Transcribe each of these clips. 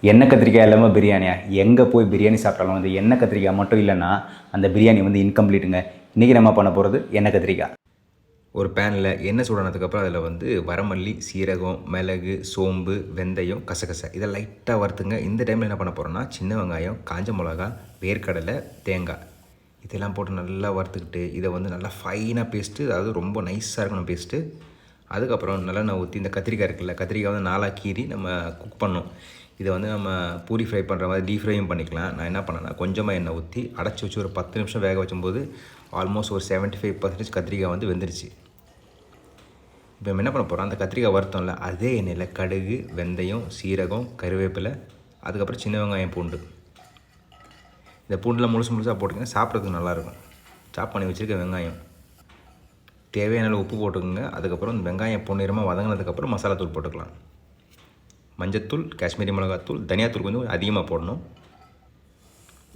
எண்ணெய் கத்திரிக்காய் இல்லாமல் பிரியாணியா? எங்கே போய் பிரியாணி சாப்பிட்டாலும் வந்து எண்ணெய் கத்திரிக்காய் மட்டும் இல்லைன்னா அந்த பிரியாணி வந்து இன்கம்ப்ளீட்டுங்க. இன்றைக்கி நம்ம பண்ண போகிறது எண்ணெய் கத்திரிக்காய். ஒரு பேனில் எண்ணெய் சூடானதுக்கப்புறம் அதில் வந்து வரமல்லி, சீரகம், மிளகு, சோம்பு, வெந்தயம், கசகசை இதை லைட்டாக வறுத்துங்க. இந்த டைமில் என்ன பண்ண போகிறோன்னா சின்ன வெங்காயம், காஞ்ச மிளகா, வேர்க்கடலை, தேங்காய் இதெல்லாம் போட்டு நல்லா வறுத்துக்கிட்டு இதை வந்து நல்லா ஃபைனாக பேஸ்ட்டு, அதாவது ரொம்ப நைஸாக இருக்கணும் பேஸ்ட்டு. அதுக்கப்புறம் நல்லெண்ணெய் ஊற்றி இந்த கத்திரிக்காய் இருக்குல்ல, கத்திரிக்காய் வந்து நாலாக கீறி நம்ம குக் பண்ணோம். இதை வந்து நம்ம பூரி ஃப்ரை பண்ணுற மாதிரி டீப் ஃப்ரையும் பண்ணிக்கலாம். நான் என்ன பண்ணேன்னா கொஞ்சமாக எண்ணெய் ஊற்றி அடைச்சி வச்சு ஒரு 10 நிமிஷம் வேக வச்சும்போது ஆல்மோஸ்ட் ஒரு 75% கத்திரிக்காய் வந்து வெந்துருச்சு. இப்போ நம்ம என்ன பண்ண போகிறோம், அந்த கத்திரிக்காய் வறுத்தோம்ல அதே எண்ணெயில் கடுகு, வெந்தயம், சீரகம், கருவேப்பிலை, அதுக்கப்புறம் சின்ன வெங்காயம், பூண்டு. இந்த பூண்டுலாம் முழுசாக போட்டுங்க, சாப்பிட்றதுக்கு நல்லாயிருக்கும். சாப் பண்ணி வச்சுருக்க வெங்காயம், தேவையான அளவு உப்பு போட்டுக்கோங்க. அதுக்கப்புறம் இந்த வெங்காயம் பொன்னிறமாக வதங்கினதுக்கப்புறம் மசாலா தூள் போட்டுக்கலாம். மஞ்சத்தூள், காஷ்மீரி மிளகாத்தூள், தனியாத்தூள் கொஞ்சம் அதிகமாக போடணும்.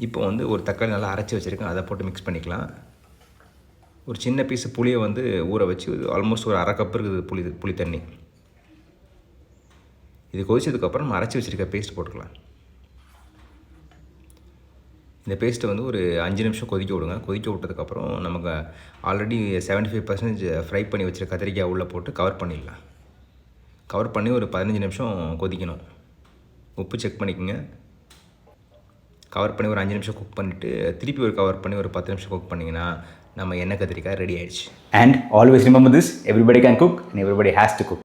இப்போ வந்து ஒரு தக்காளி நல்லா அரைச்சி வச்சுருக்கேன், அதை போட்டு மிக்ஸ் பண்ணிக்கலாம். ஒரு சின்ன பீஸு புளியை வந்து ஊற வச்சு ஆல்மோஸ்ட் ஒரு 1/2 கப் இருக்குது புளி தண்ணி. இது கொதிச்சதுக்கப்புறம் நம்ம அரைச்சி வச்சுருக்க பேஸ்ட் போட்டுக்கலாம். இந்த பேஸ்ட்டை வந்து ஒரு 5 நிமிஷம் கொதிக்க விடுங்க. கொதிக்க விட்டதுக்கப்புறம் நமக்கு ஆல்ரெடி 75% ஃப்ரை பண்ணி வச்சுருக்க கத்திரிக்காய் உள்ளே போட்டு கவர் பண்ணிடலாம். கவர் பண்ணி ஒரு 15 நிமிஷம் கொதிக்கணும். உப்பு செக் பண்ணிக்கோங்க. கவர் பண்ணி ஒரு 5 நிமிஷம் குக் பண்ணிவிட்டு திருப்பி ஒரு கவர் பண்ணி ஒரு 10 நிமிஷம் குக் பண்ணிங்கன்னா நம்ம எண்ணெய் கத்திரிக்காய் ரெடி ஆகிடுச்சு. And always remember this, everybody can cook and everybody has to cook.